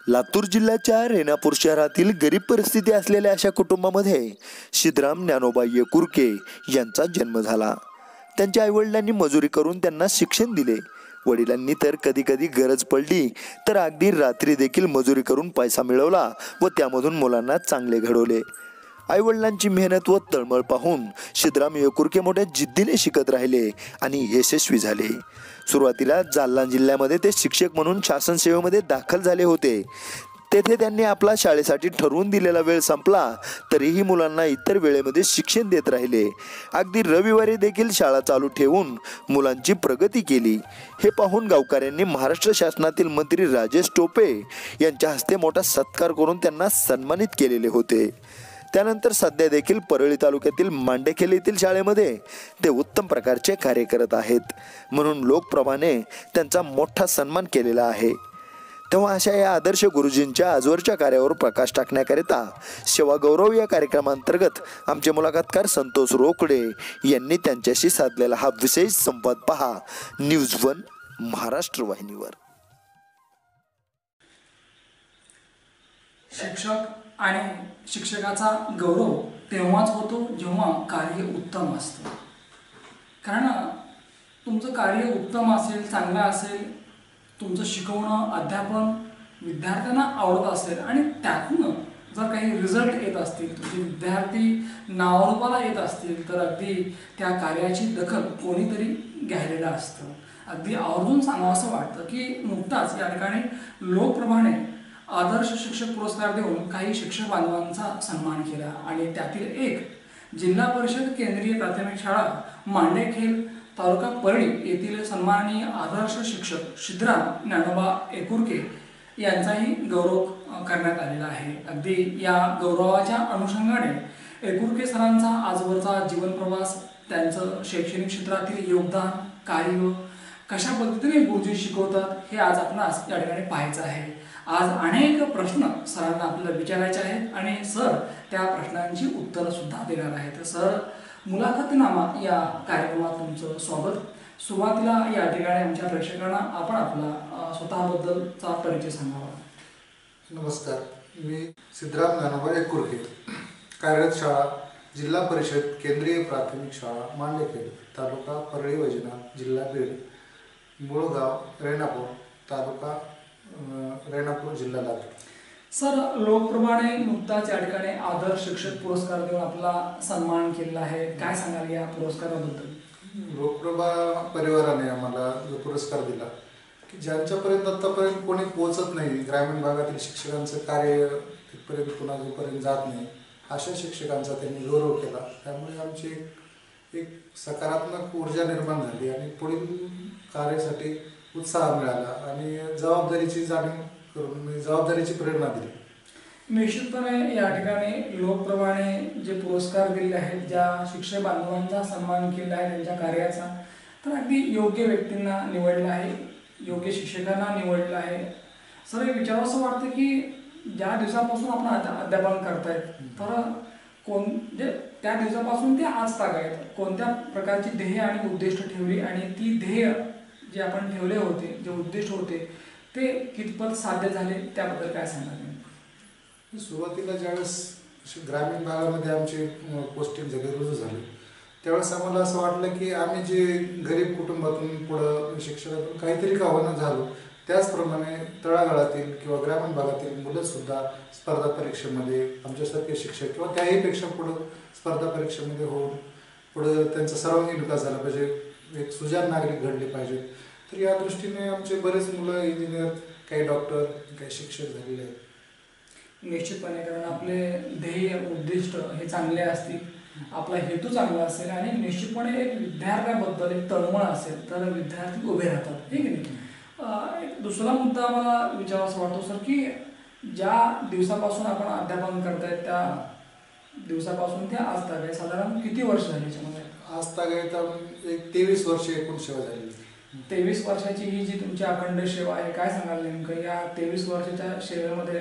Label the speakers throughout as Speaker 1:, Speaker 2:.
Speaker 1: लातूर जिल्ह्याच्या रेणापूर शहरातील गरीब परिस्थिती असलेल्या अशा कुटुंबामध्ये सिद्धराम ज्ञानोबा येकुरके यांचा जन्म झाला। त्यांच्या आईवडिलांनी मजुरी करून त्यांना शिक्षण दिले। वडिलांनी तर कधी कधी गरज पडली तर अगदी रात्री देखील मजुरी करून पैसा मिळवला व त्यामधून मुलांना चांगले घडवले। आईवडिलांची मेहनत व तळमळ पाहून सिद्धराम येकुरके मोठ्या जिद्दीने शिकत राहिले आणि यशस्वी झाले। सुरुवातीला जालना जिल्ह्यामध्ये ते शिक्षक म्हणून शासन सेवेमध्ये दाखल झाले होते। तेथे त्यांनी आपला शाळेसाठी ठरवून दिलेला वेळ संपला तरीही मुलांना इतर वेळेमध्ये शिक्षण देत राहिले। अगदी रविवारी देखील शाळा चालू ठेवून मुलांची प्रगती केली। हे पाहून गावकऱ्यांनी महाराष्ट्र शासनातील मंत्री राजेश टोपे यांच्या हस्ते मोठा सत्कार करून त्यांना सन्मानित केलेले होते। त्यानंतर सध्या देखील परळी तालुक्यातील मांडेखेल येथील शाळेमध्ये ते उत्तम प्रकारचे कार्य करत आहेत, म्हणून लोकप्रभाने त्यांचा मोठा सन्मान केलेला आहे। तेव्हा अशा या आदर्श गुरुजींच्या आजवरच्या कार्यावर प्रकाश टाकण्याकरिता सेवा गौरव या कार्यक्रमांतर्गत आमचे मुलाखतकार संतोष रोकडे यांनी त्यांच्याशी साधलेला हा विशेष संवाद पहा न्यूज वन महाराष्ट्र वाहिनीवर।
Speaker 2: शिक्षक आणि शिक्षकाचा गौरव तेव्हाच होतो जेव्हा कार्य उत्तम असतं। कारण तुमचं कार्य उत्तम असेल, चांगलं असेल, तुमचं शिकवणं अध्यापन विद्यार्थ्यांना आवडत असेल आणि त्यातून जर काही रिझल्ट येत असतील, तुमचे विद्यार्थी नावारूपाला येत असतील तर अगदी त्या कार्याची दखल कोणीतरी घ्यायलेलं असतं। अगदी आवर्जून सांगावं असं वाटतं की नुकताच या ठिकाणी लोकप्रभाने आदर्श शिक्षक पुरस्कार देऊन काही शिक्षक बांधवांचा सन्मान केला आणि त्यातील एक जिल्हा परिषद केंद्रीय प्राथमिक शाळा मांडेखेल तालुका परळी येथील सन्माननीय आदर्श शिक्षक सिद्धराम ज्ञानोबा येकुरके यांचाही गौरव करण्यात आलेला आहे। अगदी या गौरवाच्या अनुषंगाने येकुरके सरांचा आजवरचा जीवन प्रवास, त्यांचं शैक्षणिक क्षेत्रातील योगदान, कार्य, कशा पद्धतीने गुरुजी शिकवतात हे आज आपणास या ठिकाणी पाहायचं आहे। आज अनेक प्रश्न सरांना आपल्याला विचारायचे आहेत आणि सर त्या प्रश्नांची उत्तरं सुद्धा देणार आहेत। सर, मुलाखतनामा या कार्यक्रमात तुमचं स्वागत। सुरुवातीला या ठिकाणी आमच्या प्रेक्षकांना आपण आपला स्वतःबद्दलचा परिचय सांगावा।
Speaker 3: नमस्कार, मी सिद्धराम ज्ञानोबा येकुरके, कार्यरत शाळा जिल्हा परिषद केंद्रीय प्राथमिक शाळा मांडेखेल तालुका परळी वैजनाथ जिल्हा बीड, मूळ गाव रेणापूर तालुका रेणापूर जिल्हा लातूर।
Speaker 2: सर, लोकप्रभाने नुकताच या ठिकाणी आदर्श शिक्षक पुरस्कार देऊन आपला सन्मान केलेला आहे, काय सांगाल या पुरस्काराबद्दल?
Speaker 3: लोकप्रभा परिवाराने आम्हाला जो पुरस्कार दिला की ज्यांच्यापर्यंत आतापर्यंत कोणी पोहोचत नाही, ग्रामीण भागातील शिक्षकांचं कार्य तिथपर्यंत कोणापर्यंत जात नाही, अशा शिक्षकांचा त्यांनी गौरव केला। त्यामुळे आमची एक सकारात्मक ऊर्जा निर्माण झाली आणि पुढील कार्यासाठी उत्साह मिळाला आणि जबाबदारीची जाणीव करून जबाबदारीची प्रेरणा दिली।
Speaker 2: निश्चितपणे या ठिकाणी लोकप्रभाने जे पुरस्कार दिले आहेत, ज्या शिक्षक बांधवांचा सन्मान केला आहे त्यांच्या कार्याचा, तर अगदी योग्य व्यक्तींना निवडलं आहे, योग्य शिक्षकांना निवडलं आहे। सर, हे विचारावं असं वाटतं की ज्या दिवसापासून आपण अध्यापन करतायत तर म्हणजे त्या दिवसापासून ते आज ताग आहेत, कोणत्या प्रकारची ध्येय आणि उद्दिष्ट ठेवली आणि ती ध्येय जे आपण ठेवले होते, जे उद्दिष्ट होते ते कितपत साध्य झाले त्याबद्दल काय सांगाल?
Speaker 3: सुरुवातीला ज्यावेळेस ग्रामीण भागामध्ये आमची पोस्टिंग झाली, रुजू झाली, त्यावेळेस आम्हाला असं वाटलं की आम्ही जे गरीब कुटुंबातून पुढं शिक्षणातून काहीतरी का होणं झालो, त्याचप्रमाणे तळागाळातील किंवा ग्रामीण भागातील मुलंसुद्धा स्पर्धा परीक्षेमध्ये आमच्यासारखे शिक्षक किंवा त्याहीपेक्षा पुढं स्पर्धा परीक्षेमध्ये होऊन पुढं त्यांचा सर्वांगीण विकास झाला पाहिजे, एक सुजाण नागरिक घडले पाहिजे। तर या दृष्टीने आमचे बरेच मुलं इंजिनियर, काही डॉक्टर, काही शिक्षक झालेले आहेत।
Speaker 2: निश्चितपणे, कारण आपले ध्येय उद्दिष्ट हे चांगले असतील, आपला हेतू चांगला असेल आणि निश्चितपणे एक विद्यार्थ्याबद्दल एक तळमळ असेल तर विद्यार्थी उभे राहतात, हे की नाही? एक दुसरा मुद्दा मला विचारावा वाटतो सर की ज्या दिवसापासून आपण अध्यापन करतायत त्या दिवसापासून ते आज ताग आहे, साधारण किती वर्ष झाली याच्यामध्ये?
Speaker 3: आज ताग आहे तर एक 23 वर्षे एकूण सेवा झाली।
Speaker 2: 23 वर्षाची ही जी तुमची अखंड सेवा आहे, काय सांगाल नेमकं या 23 वर्षाच्या सेवेमध्ये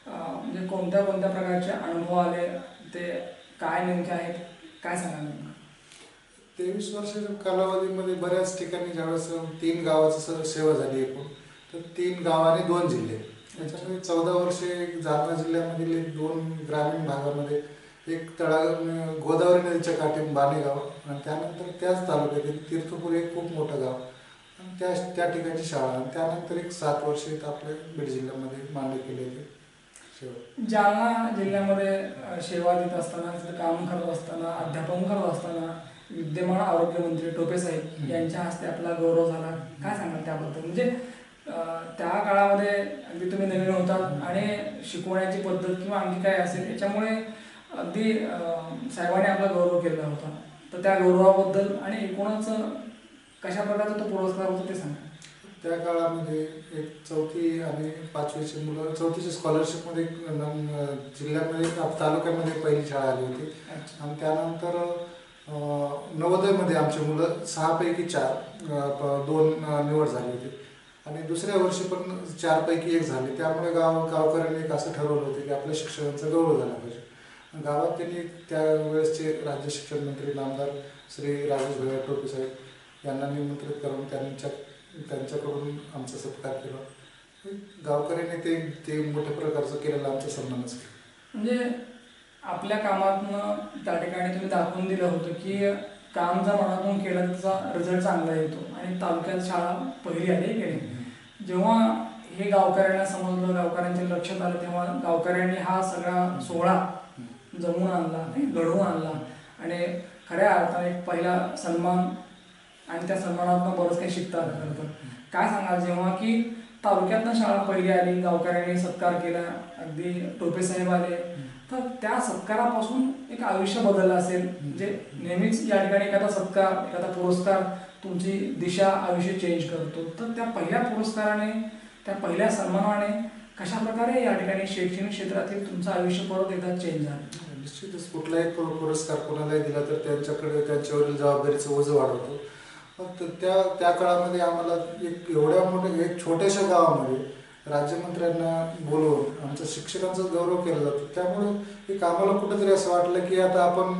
Speaker 2: म्हणजे कोणत्या कोणत्या प्रकारचे अनुभव आले, ते काय नेमके आहेत, काय सांगाल नेमकं?
Speaker 3: 23 वर्षाच्या कालावधीमध्ये बऱ्याच ठिकाणी ज्यावेळेस 3 गावाची सेवा झाली एकूण, तर 3 गाव आणि 2 जिल्हे, त्याच्यामध्ये 14 वर्षे जालना जिल्ह्यामधील 2 ग्रामीण भागामध्ये, एक गोदावरी नदीच्या काठी बाणेगाव, आणि त्यानंतर त्याच तालुक्यातील तीर्थपूर एक खूप मोठं गाव, आणि त्या ठिकाणची शाळा, आणि त्यानंतर एक 7 वर्षे आपल्या बीड जिल्ह्यामध्ये मान्य केले होते सेवा.
Speaker 2: जालना जिल्ह्यामध्ये सेवा देत असताना, तिथं काम करत असताना, अध्यापन करत असताना विद्यमान आरोग्यमंत्री टोपे साहेब यांच्या हस्ते आपला गौरव झाला, काय सांगाल त्याबद्दल? म्हणजे त्या काळामध्ये अगदी तुम्ही नवीन होतात आणि शिकवण्याची पद्धत किंवा आणखी काय असेल याच्यामुळे अगदी साहेबांनी आपला गौरव केला होता, तर त्या गौरवाबद्दल आणि एकूणच कशा प्रकारचा तो पुरस्कार होता ते सांगा.
Speaker 3: त्या काळामध्ये एक 4थी आणि 5वीची मुलं, 4थीच्या स्कॉलरशिपमध्ये जिल्ह्यामध्ये तालुक्यामध्ये पहिली शाळा आली होती, आणि त्यानंतर नवोदयमध्ये आमची मुलं 6 पैकी 4 2 निवड झाली होती, आणि दुसऱ्या वर्षी पण 4 पैकी 1 झाले. त्यामुळे गावकऱ्यांनी एक असं ठरवलं होतं की आपल्या शिक्षकांचा गौरव झाला पाहिजे. गावात त्यांनी त्यावेळेसचे राज्य शिक्षण मंत्री नामदार श्री राजेश भैया टोपे साहेब यांना निमंत्रित करून त्यांच्याकडून आमचा सत्कार केला. गावकऱ्यांनी ते मोठ्या प्रकारचं केलेलं आमचा सन्मानच केला.
Speaker 2: म्हणजे आपल्या कामातनं त्या ठिकाणी तुम्ही दाखवून दिलं होतं की काम जर मनातून केलं त्याचा रिझल्ट चांगला येतो, आणि तालुक्यात शाळा पहिली आली गेली. जेव्हा हे गावकऱ्यांना समजलं, गावकऱ्यांच्या लक्षात आलं, तेव्हा गावकऱ्यांनी हा सगळा सोहळा जमून आणला, घडवून आणला, आणि खऱ्या अर्थाने एक पहिला सन्मान, आणि त्या सन्मानातून बरंच काही शिकता आलं. खरं तर काय सांगाल, जेव्हा की तालुक्यातनं शाळा पहिली आली, गावकऱ्यांनी सत्कार केला, अगदी टोपे साहेब आले, तर त्या सत्कारापासून एक आयुष्य बदललं असेल. म्हणजे नेहमीच या ठिकाणी एखादा सत्कार, एखादा पुरस्कार तुमची दिशा, आयुष्य चेंज करतो, तर त्या पहिल्या पुरस्काराने, त्या पहिल्या सन्मानाने कशा प्रकारे या ठिकाणी शैक्षणिक क्षेत्रातील तुमचं आयुष्य परत एकदा चेंज झालं?
Speaker 3: निश्चितच कुठलाही पुरस्कार कोणालाही दिला तर त्यांच्यावरील जबाबदारीचं ओझं वाढवतो. फक्त त्या काळामध्ये आम्हाला एक एवढ्या मोठ्या एक छोट्याशा गावामध्ये राज्यमंत्र्यांना बोलवून आमच्या शिक्षकांचा गौरव केला जातो. त्यामुळे एक आम्हाला कुठंतरी असं वाटलं की आता आपण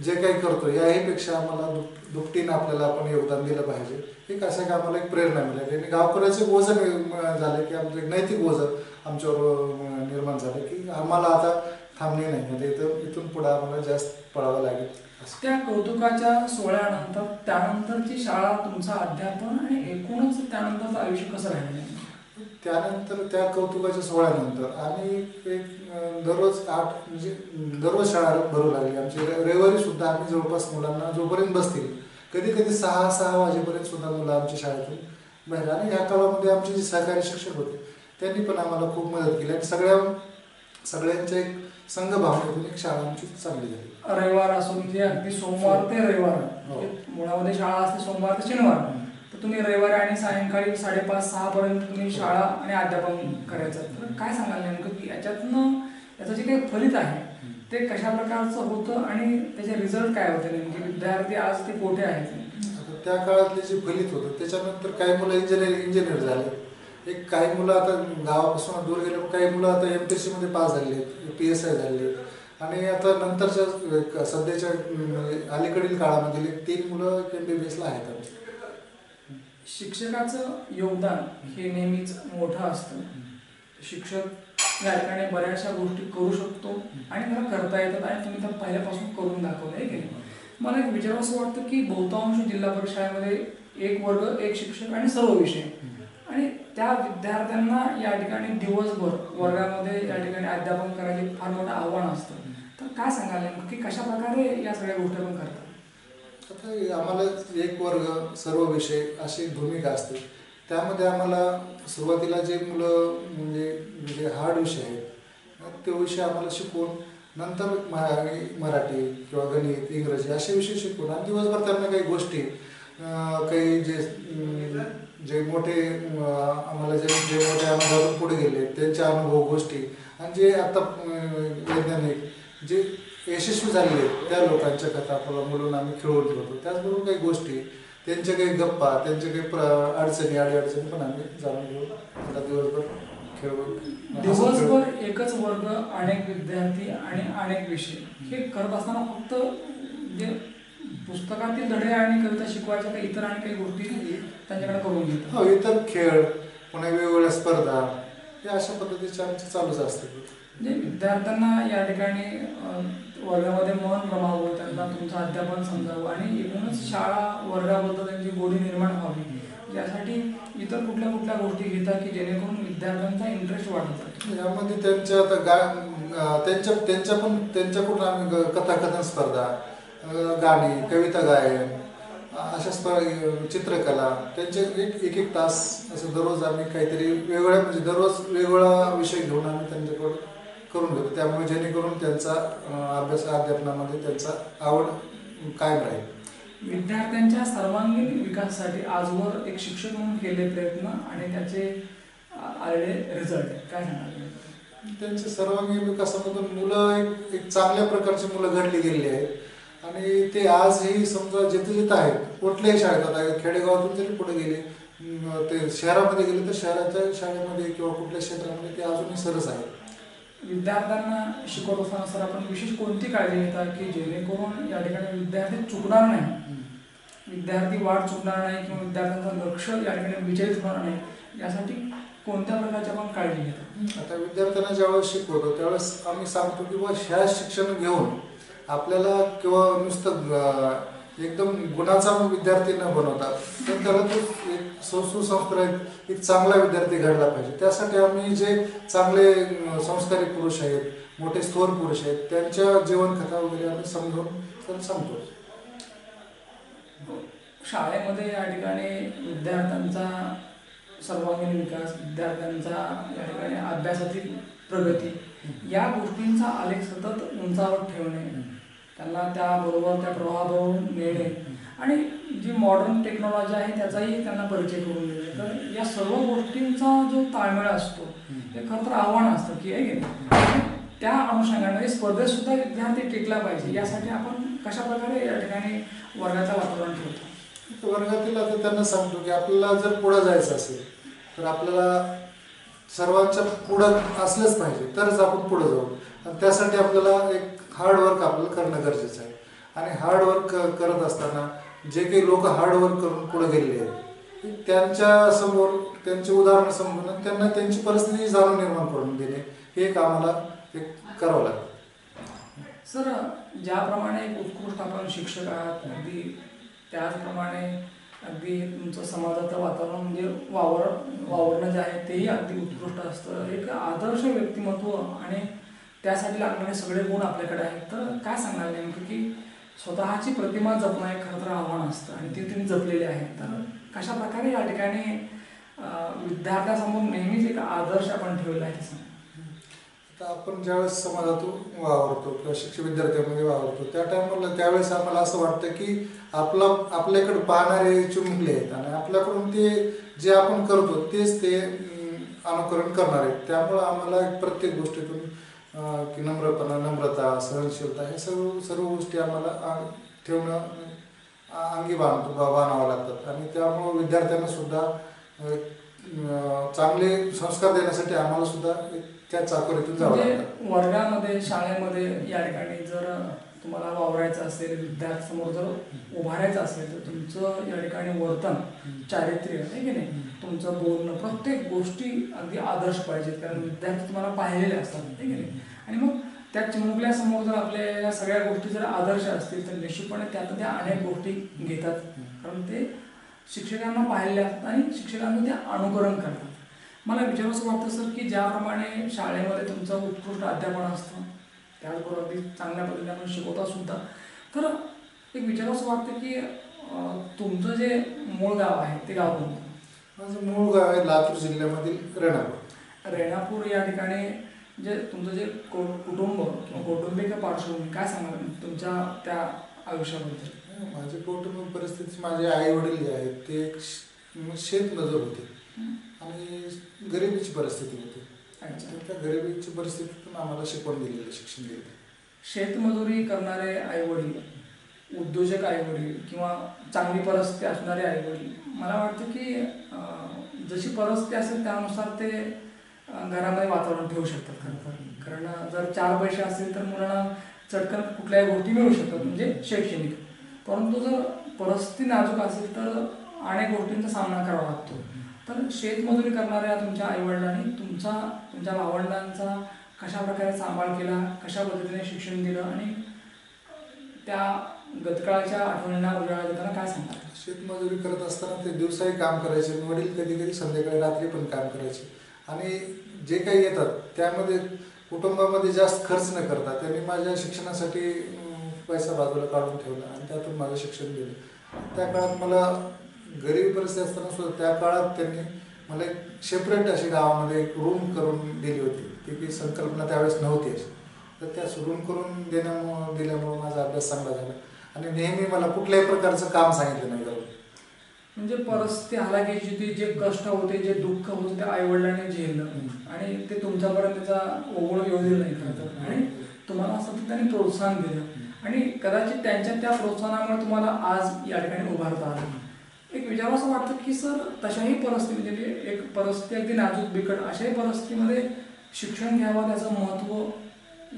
Speaker 3: जे काही करतो याहीपेक्षा आम्हाला दुपटीनं आपल्याला आपण योगदान दिलं पाहिजे. एक असं आम्हाला एक प्रेरणा मिळाली, आणि गावकऱ्याचं ओझं झालं की आमचं एक नैतिक ओझं आमच्यावर निर्माण झालं की आम्हाला आता थांबणे नाही, म्हणजे इथून पुढे आम्हाला जास्त पळावं लागेल.
Speaker 2: त्या कौतुकाच्या सोहळ्यानंतर त्यानंतरची शाळा, तुमचं अध्यापन आणि एकूणच त्यानंतरचं आयुष्य कसं राहिलं?
Speaker 3: त्यानंतर त्या कौतुकाच्या सोहळ्यानंतर आम्ही एक दररोज शाळा भरू लागली. आमची रविवारी सुद्धा आम्ही जवळपास मुलांना जोपर्यंत बसतील, कधी कधी 6 वाजेपर्यंत सुद्धा मुलं आमच्या शाळेतून बाहेर. आणि ह्या काळामध्ये आमचे जे सहकारी शिक्षक होते त्यांनी पण आम्हाला खूप मदत केली, आणि सगळ्यांच्या एक संघभावनेतून एक शाळा आमची चांगली झाली.
Speaker 2: रविवार असून म्हणजे अगदी सोमवार ते रविवार, मुळामध्ये शाळा असते सोमवार ते शनिवार, तर तुम्ही रविवारी आणि सायंकाळी 5:30-6 पर्यंत तुम्ही शाळा आणि अध्यापन करायचं. तर काय सांगाल नेमकं की याचं जे काही फलित आहे ते कशा प्रकारचं होतं, आणि त्याचे रिझल्ट काय होते नेमके? विद्यार्थी आज ते कुठे आहेत?
Speaker 3: त्या काळातले जे फलित होतं त्याच्यानंतर काही मुलं इंजिनियर झाले, एक काही मुलं आता गावापासून दूर गेले, काही मुलं आता MPSC मध्ये पास झाले, PSI झाले, आणि आता नंतरच्या सध्याच्या अलीकडील काळामध्ये 3 मुलं MBBS ला आहेत. आमचे
Speaker 2: शिक्षकाचं योगदान हे नेहमीच मोठं असतं. शिक्षक या ठिकाणी बऱ्याचशा गोष्टी करू शकतो आणि त्याला करता येतात, आणि तुम्ही तर पहिल्यापासून करून दाखवलं आहे की. मला एक विचारावं असं वाटतं की बहुतांश जिल्हा परिषद शाळेमध्ये 1 वर्ग 1 शिक्षक आणि सर्व विषय, आणि त्या विद्यार्थ्यांना या ठिकाणी दिवसभर वर्गामध्ये या ठिकाणी अध्यापन करायचे फार मोठं आव्हान असतं. तर काय सांगाल की कशा प्रकारे या सगळ्या गोष्टी आपण करतात?
Speaker 3: आता आम्हाला 1 वर्ग सर्व विषय अशी भूमिका असते. त्यामध्ये आम्हाला सुरुवातीला जे मुलं म्हणजे हार्ड विषय आहेत ते विषय आम्हाला शिकवून, नंतर मराठी किंवा गणित, इंग्रजी असे विषय शिकवून, आणि दिवसभर त्यांना काही गोष्टी, काही जे मोठे आम्हाला जे मोठे अनुभवातून पुढे गेले त्यांचे अनुभव, गोष्टी, आणि जे आता वैज्ञानिक जे यशस्वी झालेले त्या लोकांच्या कथा बोलून आम्ही खेळून ठेवतो. त्याचबरोबर काही गोष्टी त्यांच्या काही गप्पा, त्यांच्या काही अडचणी अडीअडचणी पण आम्ही जाणून घेऊ. त्याला दिवसभर
Speaker 2: दिवसभर एकच वर्ग, अनेक विद्यार्थी आणि अनेक विषय हे करत असताना फक्त जे पुस्तकातील धडे आणि कविता शिकवायच्या काही इतर आणि काही गोष्टी त्यांच्याकडे करून घेतात.
Speaker 3: हो, इतर खेळ, पुन्हा वेगवेगळ्या स्पर्धा, हे अशा पद्धतीचे आमचे चालूच असतात.
Speaker 2: म्हणजे विद्यार्थ्यांना या ठिकाणी वर्गामध्ये मन रमावं, त्यांना तुमचं अध्यापन समजावं आणि एकूणच शाळा वर्गाबद्दल त्यांची गोडी निर्माण व्हावी, यासाठी इतर कुठल्या कुठल्या गोष्टी घेतात की जेणेकरून विद्यार्थ्यांचा इंटरेस्ट वाढत जातो.
Speaker 3: यामध्ये त्यांच्या आता त्यांच्याकडून आम्ही कथाकथन स्पर्धा, गाणी, कविता गायन, अशा चित्रकला, त्यांचे एक तास असं दररोज आम्ही काहीतरी वेगवेगळ्या म्हणजे दररोज वेगवेगळा विषय घेऊन आम्ही त्यांच्याकडून करून घेतो. त्यामुळे जेणेकरून त्यांचा अध्यापनामध्ये त्यांचा आवड कायम राहील.
Speaker 2: विद्यार्थ्यांच्या सर्वांगीण विकासासाठी आजवर एक शिक्षक म्हणून केले प्रयत्न आणि त्याचे आलेले रिझल्ट काय सांगाल?
Speaker 3: त्यांच्या सर्वांगीण विकासामधून मुलं एक चांगल्या प्रकारची मुलं घडली गेलेली आहेत आणि ते आजही समजा जिथे जिथं आहेत, कुठल्याही शाळेत, आता खेडेगावातून जरी पुढे गेले, ते शहरामध्ये गेले तर शहराच्या शाळेमध्ये किंवा कुठल्या क्षेत्रामध्ये ते अजूनही सरस आहेत.
Speaker 2: विद्यार्थ्यांना शिकवत असताना सर आपण विशेष कोणती काळजी घेतात की जेणेकरून या ठिकाणी विद्यार्थी चुकणार नाही, विद्यार्थी वाट चुकणार नाही किंवा विद्यार्थ्यांचं लक्ष या ठिकाणी विचलित होणार नाही, यासाठी कोणत्या प्रकारची आपण काळजी घेतो?
Speaker 3: आता विद्यार्थ्यांना ज्यावेळेस शिकवतो त्यावेळेस आम्ही सांगतो की बा ह्या शिक्षण घेऊन आपल्याला किंवा नुसतं एकदम गुणाचा विद्यार्थी न बनवता तर त्याला तो एक सुसंस्कृत एक चांगला विद्यार्थी घडला पाहिजे. त्यासाठी आम्ही जे चांगले संस्कारी पुरुष आहेत, मोठे थोर पुरुष आहेत, त्यांच्या जीवनकथा वगैरे आम्ही समजावून त्याला सांगतो.
Speaker 2: शाळेमध्ये या ठिकाणी विद्यार्थ्यांचा सर्वांगीण विकास, विद्यार्थ्यांचा या ठिकाणी अभ्यासातील प्रगती, या गोष्टींचा आलेख सतत उंचावर ठेवणे, त्यांना त्याबरोबर त्या प्रवाहाबरोबर नेणे आणि जी मॉडर्न टेक्नॉलॉजी आहे त्याचाही त्यांना परिचय करून देणे. तर या सर्व गोष्टींचा जो ताळमेळ असतो हे खरं तर आव्हान असतं की आहे त्या अनुषंगाने स्पर्धेत सुद्धा विद्यार्थी टिकला पाहिजे, यासाठी आपण कशा प्रकारे या ठिकाणी वर्गाचं वातावरण ठेवतो?
Speaker 3: वर्गातील आता त्यांना सांगतो की आपल्याला जर पुढं जायचं असेल तर आपल्याला सर्वांच्या पुढं असलंच पाहिजे, तरच आपण पुढं जाऊ. आणि त्यासाठी आपल्याला एक हार्डवर्क आपल्याला करणं गरजेचं आहे. आणि हार्डवर्क करत असताना जे काही लोक हार्डवर्क करून पुढे गेलेले आहेत त्यांच्या समोर त्यांचे उदाहरण समजून त्यांना त्यांची परिस्थिती जाणून निर्माण करून देणे, हे एक आम्हाला एक करावं लागतं.
Speaker 2: सर, ज्याप्रमाणे एक उत्कृष्ट आपण शिक्षक आहात, अगदी त्याचप्रमाणे अगदी तुमचं समाजाचं वातावरण म्हणजे वावरणं जे आहे तेही अगदी उत्कृष्ट असतं. एक आदर्श व्यक्तिमत्व आणि त्यासाठी लागणारे सगळे गुण आपल्याकडे आहेत. तर काय सांगाल नेमकं की स्वतःची प्रतिमा जपणं हे खरं तर आव्हान असतं आणि ती तुम्ही जपलेली आहे. तर कशा प्रकारे या ठिकाणी विद्यार्थ्यासमोर नेहमीच एक आदर्श आपण ठेवला आहे ते सांगा.
Speaker 3: आता आपण ज्यावेळेस समाजातून वावरतो किंवा शिक्षक विद्यार्थ्यांमध्ये वावरतो त्यावेळेस आम्हाला असं वाटतं की आपल्याकडे पाहणारे चिमुकले आहेत आणि आपल्याकडून ते जे आपण करतो तेच ते अनुकरण करणार आहेत. त्यामुळं आम्हाला प्रत्येक गोष्टीतून की नम्रता, सहनशीलता हे सर्व गोष्टी आम्हाला ठेवणं अंगी बाणावं लागतात. आणि त्यामुळं विद्यार्थ्यांना सुद्धा चांगले संस्कार देण्यासाठी आम्हाला सुद्धा त्या चाकोरीतून जावं लागतं.
Speaker 2: वर्गामध्ये, शाळेमध्ये या ठिकाणी जर तुम्हाला वावरायचं असेल, विद्यार्थ्यांसमोर जर उभारायचं असेल तर तुमचं या ठिकाणी वर्तन, चारित्र्य आहे की नाही, तुमचं बोलणं, प्रत्येक गोष्टी अगदी आदर्श पाहिजेत. कारण विद्यार्थी तुम्हाला पाहिलेले असतात आहे की नाही. आणि मग त्या चिमुकल्यासमोर जर आपल्या या सगळ्या गोष्टी जर आदर्श असतील तर निश्चितपणे त्यातून त्या अनेक गोष्टी घेतात. कारण ते शिक्षकांना पाहिलेले असतात आणि शिक्षकांचं ते अनुकरण करतात. मला विचारावंसं वाटतं सर की ज्याप्रमाणे शाळेमध्ये तुमचं उत्कृष्ट अध्यापन असतं, त्याचबरोबर अगदी चांगल्या पद्धतीने आपण शिकवता सुद्धा, तर एक विचारावंसं वाटतं की तुमचं जे मूळ गाव आहे ते गाव कोणतं?
Speaker 3: माझं मूळ गाव आहे लातूर जिल्ह्यामधील रेणापूर.
Speaker 2: रेणापूर या ठिकाणी जे तुमचं जे कुटुंब किंवा कौटुंबिक पार्श्वभूमी काय सांगाल तुमच्या त्या आयुष्याबद्दल?
Speaker 3: माझी कौटुंबिक परिस्थिती, माझे आई वडील जे आहेत ते एक शेतमजूर होते आणि गरिबीची परिस्थिती होती. त्या गरिबीची परिस्थितीतून आम्हाला शिकवण दिलेलं, शिक्षण दिलेलं.
Speaker 2: शेतमजुरी करणारे आई वडील उद्योजक आईवडील किंवा चांगली परिस्थिती असणारे आईवडील, मला वाटतं की जशी परिस्थिती असेल त्यानुसार ते घरामध्ये वातावरण ठेवू शकतात खरं तर. कारण जर 4 पैसे असतील तर मुलांना चटकन कुठल्याही गोष्टी मिळू शकतात म्हणजे शैक्षणिक. परंतु जर परिस्थिती नाजूक असेल तर अनेक गोष्टींचा सामना करावा लागतो. तर शेतमजुरी करणाऱ्या तुमच्या आईवडिलांनी तुमच्या भावंडांचा कशा प्रकारे सांभाळ केला, कशा पद्धतीने शिक्षण दिलं आणि त्या गतकाळाच्या आठवणींना उजाळा देताना काय सांगतात?
Speaker 3: शेतमजुरी करत असताना ते दिवसाही काम करायचे, वडील कधी कधी संध्याकाळी रात्री पण काम करायचे. आणि जे काही येतात त्यामध्ये कुटुंबामध्ये जास्त खर्च न करता त्यांनी माझ्या शिक्षणासाठी पैसा बाजूला काढून ठेवला आणि त्यातून माझं शिक्षण दिलं. त्या काळात मला गरीब परिस्थिती असताना सुद्धा त्या काळात त्यांनी मला एक सेपरेट अशी गावामध्ये एक रूम करून दिली होती. ती संकल्पना त्यावेळेस नव्हती अशी. तर त्या रूम करून दिल्यामुळं माझा अभ्यास चांगला झाला आणि नेहमी मला कुठल्याही प्रकारचं काम सांगितलं नाही करून.
Speaker 2: म्हणजे परिस्थिती हालाकीची ती जे कष्ट होते, जे दुःख होते ते आईवडिलांनी झेललं आणि ते तुमच्यापर्यंत त्याचा ओघळ येऊ दिलं नाही खरं तर. आणि तुम्हाला सतत त्यांनी प्रोत्साहन दिलं आणि कदाचित त्यांच्या त्या प्रोत्साहनामुळे तुम्हाला आज या ठिकाणी उभारता आलं. एक विचार असं वाटतं की सर तशाही परिस्थिती म्हणजे एक परिस्थिती अगदी नाजूक बिकट अशाही परिस्थितीमध्ये शिक्षण घ्यावं त्याचं महत्त्व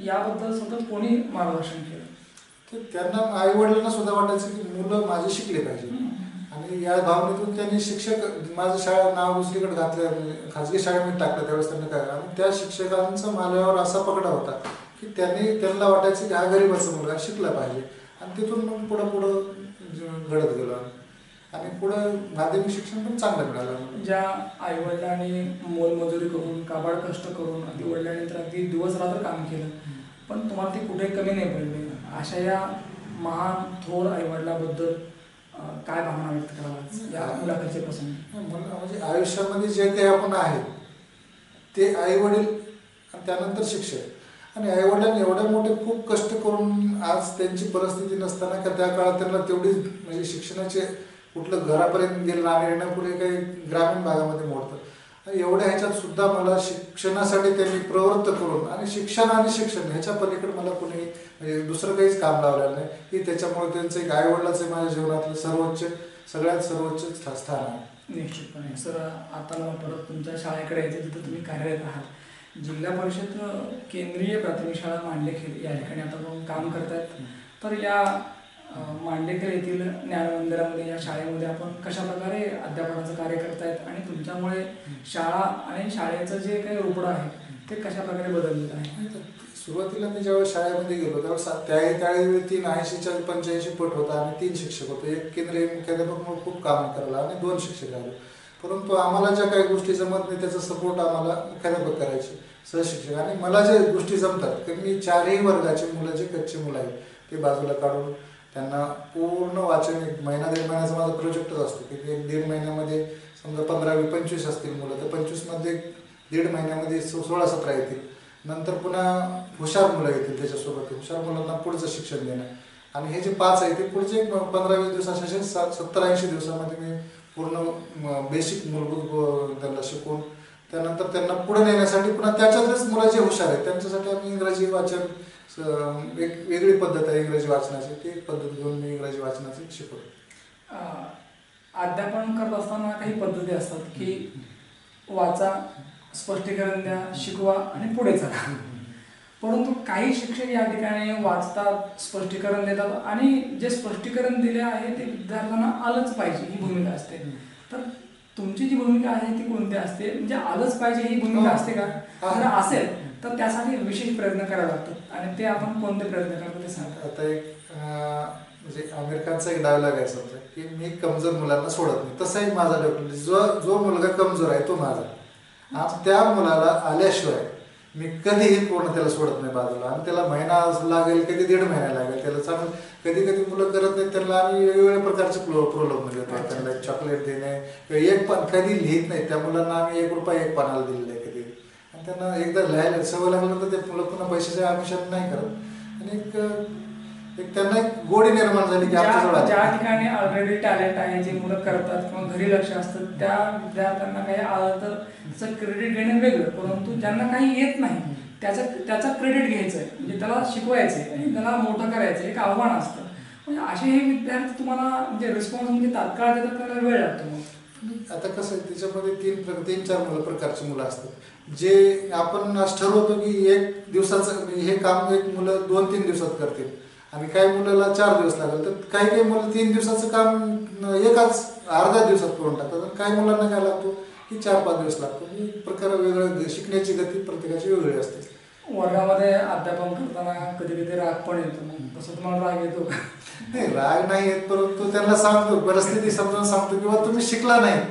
Speaker 2: याबद्दल सतत कोणी मार्गदर्शन केलं?
Speaker 3: तर त्यांना आईवडिलांना सुद्धा वाटायचं की मुलं माझे शिकले पाहिजे आणि या भावनेतून त्यांनी शिक्षक माझं शाळा नाव दुसरीकडे घातलं म्हणजे खाजगी शाळेमध्ये टाकलं. त्यावेळेस त्यांनी काय आणि त्या शिक्षकांचा माझ्यावर असा पकडा होता की त्यांना वाटायचं की हा गरीबाचा मुलगा शिकला पाहिजे आणि तिथून मग पुढं घडत गेलो आणि पुढं माध्यमिक शिक्षण पण चांगलं मिळालं.
Speaker 2: ज्या आईवडिलांनी मोलमजुरी करून काबाड कष्ट करून अगदी वडिलांनी तर अगदी दिवस रात्र काम केलं पण तुम्हाला ते कुठे कमी नाही पडले, अशा या महान थोर आईवडिलाबद्दल काय भावना व्यक्त करावा या मुलाखतीच्या प्रसंगी?
Speaker 3: म्हणजे आयुष्यामध्ये जे काही आपण आहे ते आईवडील आणि त्यानंतर शिक्षक आणि आईवडिलांनी एवढे मोठे खूप कष्ट करून आज त्यांची परिस्थिती नसताना का त्या काळात त्यांना तेवढी म्हणजे शिक्षणाचे कुठलं घरापर्यंत गेलं आणि येण्यापुढे काही ग्रामीण भागामध्ये मोडतं. एवढ्या ह्याच्यात सुद्धा मला शिक्षणासाठी त्यांनी प्रवृत्त करून आणि शिक्षण ह्याच्या पलीकडे मला कोणी म्हणजे दुसरं काहीच काम लावलेलं नाही की त्याच्यामुळे त्यांचं एक आईवडिलाचं माझ्या जीवनातलं सगळ्यात सर्वोच्च स्थान आहे.
Speaker 2: निश्चितपणे. सर आता मला परत तुमच्या शाळेकडे यायचं जिथं तुम्ही कार्यरत आहात. जिल्हा परिषद केंद्रीय प्राथमिक शाळा मांडलेखेड या ठिकाणी आता आपण काम करतायत. तर या मांडलेकर येथील ज्ञानमंदिरामध्ये या शाळेमध्ये आपण कशा प्रकारे अध्यापनाचं कार्य करतायत आणि तुमच्यामुळे शाळा आणि शाळेचं जे काही रूपडं आहे ते कशा प्रकारे बदललेलं आहे?
Speaker 3: सुरुवातीला मी जेव्हा शाळेमध्ये गेलो त्यावेळेस त्यावेळी 380 85 पट होता आणि 3 शिक्षक होते. एक केंद्रीय मुख्याध्यापक म्हणून खूप काम करायला आणि 2 शिक्षक आले. परंतु आम्हाला ज्या काही गोष्टी जमत नाही त्याचा सपोर्ट आम्हाला मुख्याध्यापक करायचे सहशिक्षक आणि मला जे गोष्टी जमतात की मी 4ही वर्गाचे मुलं जे कच्चे मुलं आहेत ते बाजूला काढून त्यांना पूर्ण वाचन 1 महिना 1.5 महिन्याचा माझा प्रोजेक्टच असतो की 1.5 महिन्यामध्ये समजा 15-25 असतील मुलं तर 25मध्ये 1.5 महिन्यामध्ये 16-17 येतील. नंतर पुन्हा हुशार मुलं येतील त्याच्यासोबत हुशार मुलांना पुढचं शिक्षण देणं आणि हे जे 5 आहे ते पुढचे 15-20 दिवसाचे 70-80 दिवसामध्ये मी पूर्ण बेसिक मूलभूत त्यांना शिकवून त्यानंतर त्यांना पुढे नेण्यासाठी पुन्हा त्याच्यातलेच मुलं जे हुशार आहेत त्यांच्यासाठी आम्ही इंग्रजी वाचन एक वेगळी पद्धत आहे इंग्रजी वाचनाची ती पद्धत घेऊन मी इंग्रजी वाचनाची शिकवतो.
Speaker 2: अध्यापन करत असताना काही पद्धती असतात की वाचा, स्पष्टीकरण द्या, शिकवा आणि पुढे चला. परंतु काही शिक्षक या ठिकाणी वाचतात, स्पष्टीकरण देतात आणि जे स्पष्टीकरण दिले आहे ते विद्यार्थ्यांना आलंच पाहिजे ही भूमिका असते. तर तुमची जी भूमिका आहे ती कोणती असते? म्हणजे आलंच पाहिजे ही भूमिका असते का? जर असेल तर त्यासाठी विशेष प्रयत्न करावे लागतात आणि ते आपण कोणते प्रयत्न करतो ते सांगतात.
Speaker 3: आता एक म्हणजे आमिर खानचा एक डायलॉग आहे समजा की मी कमजोर मुलांना सोडत नाही. तसाही माझा डायलॉग जो मुलगा कमजोर आहे तो माझा. आज त्या मुलाला आल्याशिवाय मी कधीही पूर्ण त्याला सोडत नाही बाजूला आणि त्याला महिना लागेल कधी 1.5 महिना लागेल त्याला चांगलं. कधी कधी मुलं करत नाही त्यांना आम्ही वेगवेगळ्या प्रकारचे प्रलोभन देतो. त्यांना चॉकलेट देणे किंवा एक पान कधी लिहित नाही त्या मुलांना आम्ही 1 रुपया 1 पानाला दिलेलं आहे कधी आणि त्यांना एकदा लिहायला सवय लागल्यानंतर ते मुलं पुन्हा पैशाच्या आमिषात नाही करत आणि एक त्यांना एक गोडी निर्माण झाली की
Speaker 2: ज्या ठिकाणी ऑलरेडी टॅलेंट आहे जे मुलं करतात किंवा घरी लक्ष असतं त्या विद्यार्थ्यांना काही आलं तर त्याचं क्रेडिट घेणं वेगळं. परंतु ज्यांना काही येत नाही त्याचा क्रेडिट घ्यायचं आहे म्हणजे त्याला शिकवायचं आहे आणि त्याला मोठं करायचं एक आव्हान असतं. म्हणजे असे हे विद्यार्थी तुम्हाला म्हणजे रिस्पॉन्स म्हणजे तात्काळ देतात त्याला वेळ लागतो मग?
Speaker 3: आता कसं आहे त्याच्यामध्ये तीन चार प्रकारची मुलं असतात जे आपण असं ठरवतो की एक दिवसाचं हे काम एक मुलं 2-3 दिवसात करतील आणि काही मुलाला 4 दिवस लागेल. तर काही काही मुलं 3 दिवसाचं काम एकाच अर्ध्या दिवसात करून टाकतात आणि काही मुलांना काय लागतो की 4-5 दिवस लागतो. प्रकार वेगळं, शिकण्याची गती प्रत्येकाची वेगळी असते.
Speaker 2: वर्गामध्ये अध्यापन करताना कधी कधी राग पण येतो, मग तसं तुम्हाला राग येतो का?
Speaker 3: नाही, राग नाही येत, परंतु त्यांना सांगतो, परिस्थिती समजावून सांगतो किंवा तुम्ही शिकला नाही,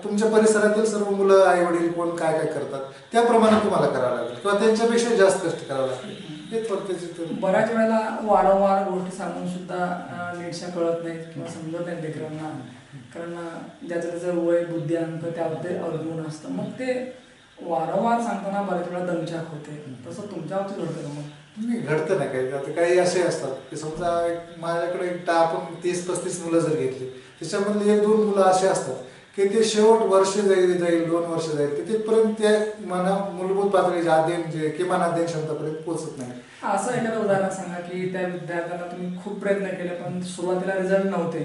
Speaker 3: तुमच्या परिसरातील सर्व मुलं आई वडील कोण काय काय करतात त्याप्रमाणे तुम्हाला करावं लागेल किंवा त्यांच्यापेक्षा जास्त कष्ट करावं लागतील. हे थोडक्यात.
Speaker 2: बऱ्याच वेळेला वारंवार गोष्टी सांगून सुद्धा नीटशा कळत नाहीत किंवा समजत नाहीत लेकरांना, कारण ज्याचं त्याचं वय बुद्धी अंक त्यामध्ये अवलंबून असतं. मग ते वारंवार सांगताना बऱ्याच वेळा दमछाक होते. तसं तुमच्यावरती घडतं का मग?
Speaker 3: नाही, घडतं ना काही. आता काही असे असतात की समजा माझ्याकडे आपण 30-35 मुलं जर घेतली, त्याच्यामधले 1-2 मुलं असे असतात की ते शेवट वर्ष जाईल 2 वर्ष जाईल ते तिथपर्यंत त्या मूलभूत पातळीच्या म्हणजे किमान अध्ययन क्षमतापर्यंत पोहोचत नाही.
Speaker 2: असं एखादं उदाहरण सांगा की त्या विद्यार्थ्यांना तुम्ही खूप प्रयत्न केले पण सुरुवातीला रिझल्ट नव्हते,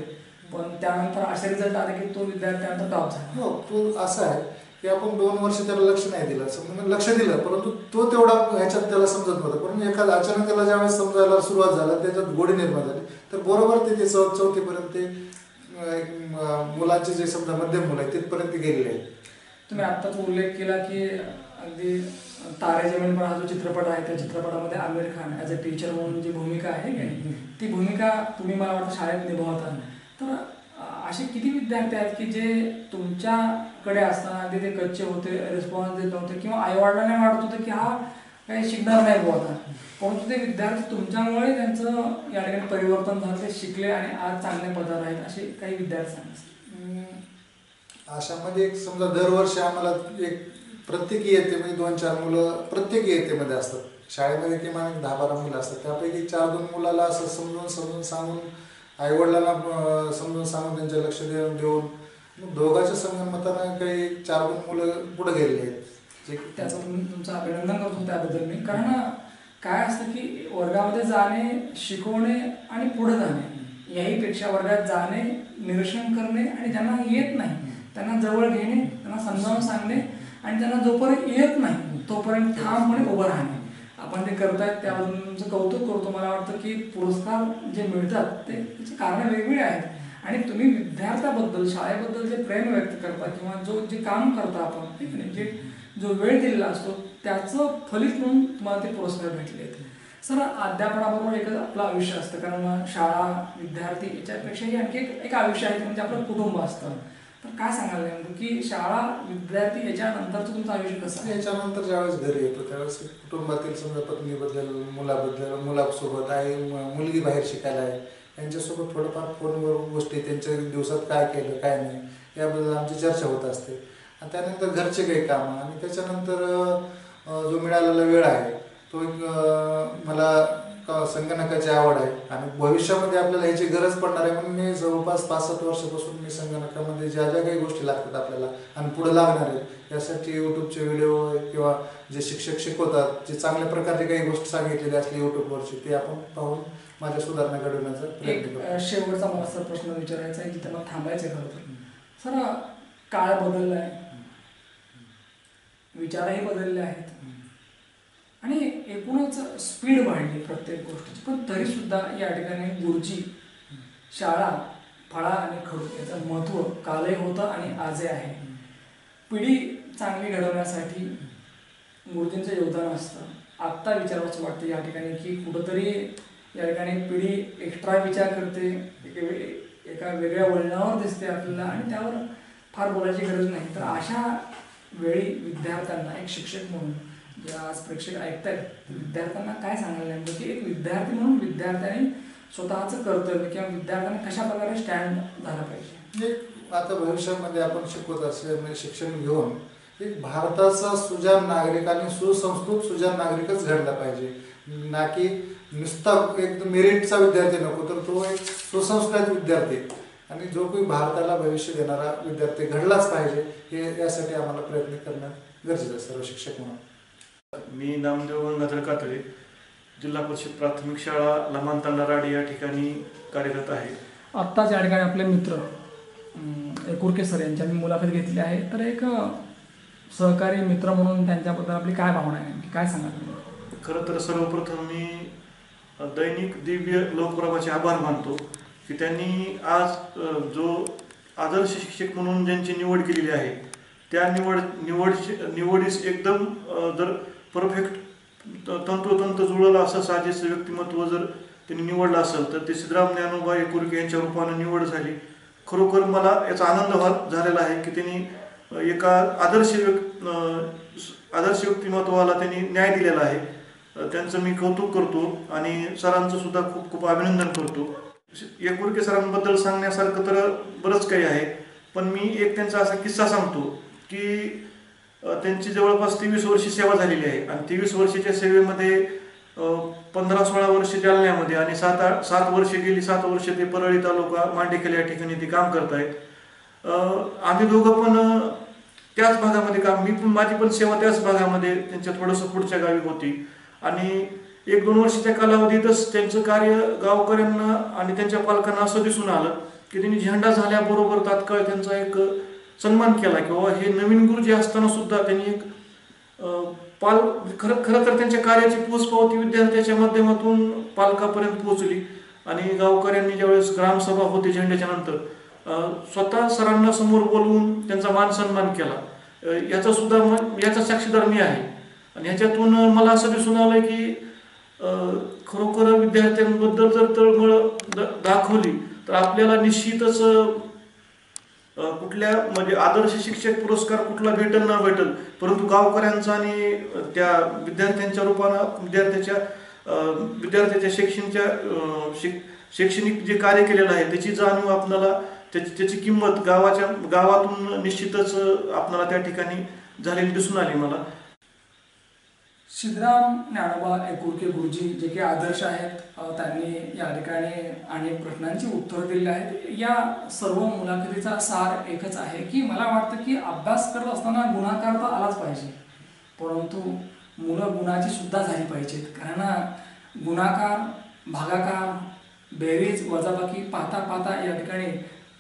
Speaker 2: पण त्यानंतर असे रिझल्ट आले की तो विद्यार्थ्यांचा टॉप झाला.
Speaker 3: हो, तो असं आहे की आपण 2 वर्ष त्याला लक्ष नाही दिलं, समजा लक्ष दिलं परंतु तो तेवढा ह्याच्यात त्याला समजत नव्हतं, परंतु एखादा अचानक त्याला ज्यावेळेस समजायला सुरुवात झाली त्याच्यात गोडी निर्माण झाली तर बरोबर ते 4थीपर्यंत मुलांचे जे समजा मध्यम मुलं आहेत तिथपर्यंत गेलेले आहेत.
Speaker 2: तुम्ही आत्ताच उल्लेख केला की अगदी तारे जमीन पर हा जो चित्रपट आहे त्या चित्रपटामध्ये Aamir Khan as a teacher म्हणून जी भूमिका आहे की ती भूमिका तुम्ही मला वाटतं शाळेत निभावता. तर असे किती विद्यार्थी आहेत की जे तुमच्याकडे असताना अगदी ते कच्चे होते, रिस्पॉन्स देत नव्हते किंवा आईवडिलांना वाटत होतं की हा काही शिकणार नाही बुवा आता, परंतु ते विद्यार्थी तुमच्यामुळे त्यांचं या ठिकाणी परिवर्तन झालं, ते शिकले आणि आज चांगल्या पदावर आहेत, असे काही विद्यार्थी सांगा.
Speaker 3: अशामध्ये एक समजा दरवर्षी आम्हाला एक प्रत्येक इयत्तेमध्ये 2-4 मुलं प्रत्येक इयत्तेमध्ये असतात. शाळेमध्ये किमान 10-12 मुलं असतात, त्यापैकी 4-2 मुलाला असं समजून सांगून आईवडिलांना समजून सांगून त्यांचे लक्ष देऊन दोघांच्या संगमतानं काही 4-2 मुलं पुढे गेलेले आहेत.
Speaker 2: त्याचं तुमचं अभिनंदन करतो त्याबद्दल मी. कारण काय असतं की वर्गामध्ये जाणे, शिकवणे आणि पुढे जाणे याहीपेक्षा वर्गात जाणे, निरीक्षण करणे आणि ज्यांना येत नाही त्यांना जवळ घेणे, त्यांना समजावून सांगणे आणि त्यांना जोपर्यंत येत नाही तोपर्यंत ठामपणे उभं राहणे, आपण ते करतायत त्याबद्दल तुमचं कौतुक करतो. मला वाटतं की पुरस्कार जे मिळतात ते त्याची कारणं वेगवेगळी आहेत आणि तुम्ही विद्यार्थ्याबद्दल शाळेबद्दल जे प्रेम व्यक्त करता किंवा जे काम करता आपण ठीक आहे, जे जो वेळ दिलेला असतो त्याचं फलित म्हणून तुम्हाला ते पुरस्कार भेटले. सर, अध्यापनाबरोबर आपलं आयुष्य असतं, कारण शाळा, विद्यार्थी याच्यापेक्षाही आणखी एक आयुष्य आहे म्हणजे आपलं कुटुंब असतं. तर काय सांगाल नेमकं की शाळा, विद्यार्थी याच्यानंतरचं तुमचं आयुष्य कसं आहे?
Speaker 3: याच्यानंतर ज्यावेळेस घरी येतो त्यावेळेस कुटुंबातील समजा पत्नीबद्दल, मुलासोबत आहे, मुलगी बाहेर शिकायला आहे, यांच्यासोबत थोडंफार फोनवर गोष्टी, त्यांच्या दिवसात काय केलं काय नाही याबद्दल आमची चर्चा होत असते. आणि त्यानंतर घरचे काही कामं आणि त्याच्यानंतर जो मिळालेला वेळ आहे तो मला संगणकाची आवड आहे आणि भविष्यामध्ये आपल्याला ह्याची गरज पडणार आहे म्हणून मी जवळपास 5-7 वर्षापासून मी संगणकामध्ये ज्या ज्या काही गोष्टी लागतात आपल्याला आणि पुढे लागणार आहेत यासाठी यूट्यूबचे व्हिडिओ किंवा जे शिक्षक शिकवतात, जे चांगल्या प्रकारचे काही गोष्टी सांगितलेली असली यूट्यूबवरची ते आपण पाहून माझ्या सुधारणा घडवण्याचा प्रयत्न करतो.
Speaker 2: शेवटचा मला सर प्रश्न विचारायचा आहे जिथे मला थांबायचं आहे. खरं तर सर, काळ बदलला आहे, विचारही बदलले आहेत आणि एकूणच स्पीड वाढली प्रत्येक गोष्टीची, पण तरीसुद्धा या ठिकाणी गुरुजी, शाळा, फळा आणि खडू याचं महत्त्व कालही होतं आणि आजही आहे. पिढी चांगली घडवण्यासाठी गुरुजींचं योगदान असतं. आत्ता विचारावंसं वाटतं या ठिकाणी की कुठंतरी या ठिकाणी पिढी एक्स्ट्रा विचार करते, एका वेगळ्या वळणावर दिसते आपल्याला आणि त्यावर फार बोलायची गरज नाही. तर अशा वेळी विद्यार्थ्यांना एक शिक्षक म्हणून जे आज प्रेक्षक ऐकतायत विद्यार्थ्यांना काय सांगायला नेमकं की एक विद्यार्थी म्हणून विद्यार्थ्यांनी स्वतःचं कर्तव्य किंवा विद्यार्थ्यांनी कशा प्रकारे स्टँड झाला पाहिजे?
Speaker 3: आता भविष्यामध्ये आपण शिकवत असलेले शिक्षण घेऊन एक भारताचा सुजाण नागरिक आणि सुसंस्कृत सुजाण नागरिकच घडला पाहिजे, ना की नुसता एकदम मेरिटचा विद्यार्थी नको, तर तो एक सुसंस्कृत विद्यार्थी आणि जो काही भारताला भविष्य देणारा विद्यार्थी घडलाच पाहिजे. हे यासाठी आम्हाला प्रयत्न करणं गरजेचं आहे सर्व शिक्षक म्हणून.
Speaker 4: मी नामदेव गंगाधर कातळे, जिल्हा परिषद प्राथमिक शाळा लमानतांडा राडी या ठिकाणी कार्यरत आहे.
Speaker 2: आत्ताच या ठिकाणी आपले मित्र एकुरके सर यांची आम्ही मुलाखत घेतली आहे. तर एक सहकारी मित्र म्हणून त्यांच्याबद्दल आपली काय भावना आहे, नेमकी काय सांगा तुम्ही?
Speaker 4: खरं तर सर्वप्रथम मी दैनिक दिव्य लोकप्रभाचे आभार मानतो की त्यांनी आज जो आदर्श शिक्षक म्हणून ज्यांची निवड केलेली आहे त्या निवडीस एकदम जर परफेक्ट तंतोतंत जुळलं असं साजेचं व्यक्तिमत्व जर त्यांनी निवडलं असेल तर ते सिद्धराम ज्ञानोबा एकुरके यांच्या रूपानं निवड झाली. खरोखर मला याचा आनंद झालेला आहे की त्यांनी एका आदर्श व्यक्तिमत्वाला त्यांनी न्याय दिलेला आहे. त्यांचं मी कौतुक करतो आणि सरांचं सुद्धा खूप खूप अभिनंदन करतो. एकुरके सरांबद्दल सांगण्यासारखं तर बरंच काही आहे, पण मी एक त्यांचा असा किस्सा सांगतो की त्यांची जवळपास 23 वर्षी सेवा झालेली आहे आणि 23 वर्षाच्या सेवेमध्ये 15-16 वर्ष जालन्यामध्ये आणि 7 वर्ष गेली 7 वर्ष ते परळी तालुका मांडेखेल या ठिकाणी ते काम करत आहेत. आम्ही दोघं पण त्याच भागामध्ये माझी पण सेवा त्याच भागामध्ये त्यांच्या थोडंसं पुढच्या गावी होती आणि 1-2 वर्षाच्या कालावधीतच त्यांचं कार्य गावकऱ्यांना आणि त्यांच्या पालकांना असं दिसून आलं की त्यांनी झेंडा झाल्याबरोबर तात्काळ त्यांचा एक सन्मान केला किंवा हे नवीन गुरुजी असताना सुद्धा त्यांनी एक खरं तर त्यांच्या कार्याची पोचपावती विद्यार्थ्याच्या माध्यमातून पालकापर्यंत पोहोचली आणि गावकऱ्यांनी ज्यावेळेस ग्रामसभा होती झेंड्याच्या नंतर स्वतः सरांना समोर बोलवून त्यांचा मान सन्मान केला. याचा साक्षीदार मी आहे आणि ह्याच्यातून मला असं दिसून आलं की खरोखर विद्यार्थ्यांबद्दल जर तळमळ दाखवली तर आपल्याला निश्चितच कुठल्या म्हणजे आदर्श शिक्षक पुरस्कार कुठला भेटेल ना भेटेल, परंतु गावकऱ्यांचा आणि त्या विद्यार्थ्यांच्या रूपानं विद्यार्थ्याच्या शैक्षणिक जे कार्य केलेलं आहे त्याची जाणीव आपल्याला त्याची किंमत गावातून निश्चितच आपल्याला त्या ठिकाणी झालेली दिसून आली मला.
Speaker 2: सिद्धराम ज्ञानोबा एकुरके गुरुजी जे काही आदर्श आहेत त्यांनी या ठिकाणी अनेक प्रश्नांची उत्तरं दिलेली आहेत. या सर्व मुलाखतीचा सार एकच आहे की मला वाटतं की अभ्यास करत असताना गुणाकार तर आलाच पाहिजे, परंतु मुलं गुणाची सुद्धा झाली पाहिजेत. कारण गुणाकार, भागाकार, बेरीज, वजाबाकी पाहता पाहता या ठिकाणी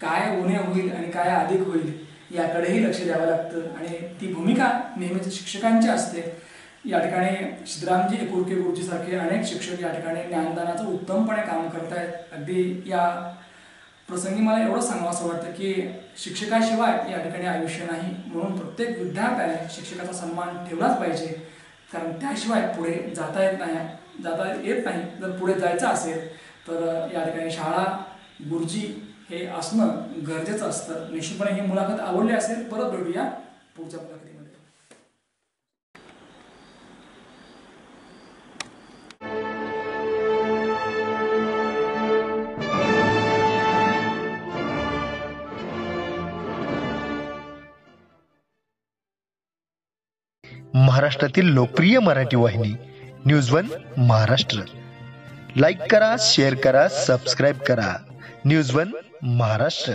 Speaker 2: काय उणे होईल आणि काय अधिक होईल याकडेही लक्ष द्यावं लागतं आणि ती भूमिका नेहमीच शिक्षकांची असते. या ठिकाणी सिद्धरामजी एकुरके गुरुजीसारखे अनेक शिक्षक या ठिकाणी ज्ञानदानाचं उत्तमपणे काम करत आहेत. अगदी या प्रसंगी मला एवढं सांगावं वाटतं की शिक्षकाशिवाय या ठिकाणी आयुष्य नाही, म्हणून प्रत्येक विद्यार्थ्याने शिक्षकाचा सन्मान ठेवलाच पाहिजे, कारण त्याशिवाय पुढे जाता येत नाही. जर पुढे जायचं असेल तर या ठिकाणी शाळा, गुरुजी हे असणं गरजेचं असतं. निश्चितपणे ही मुलाखत आवडली असेल. परत भेटूया पुढच्या मुलाखतीमध्ये.
Speaker 1: महाराष्ट्रातील लोकप्रिय मराठी वाहिनी न्यूज वन महाराष्ट्र. लाईक करा, शेअर करा, सबस्क्राईब करा. News one Maharashtra.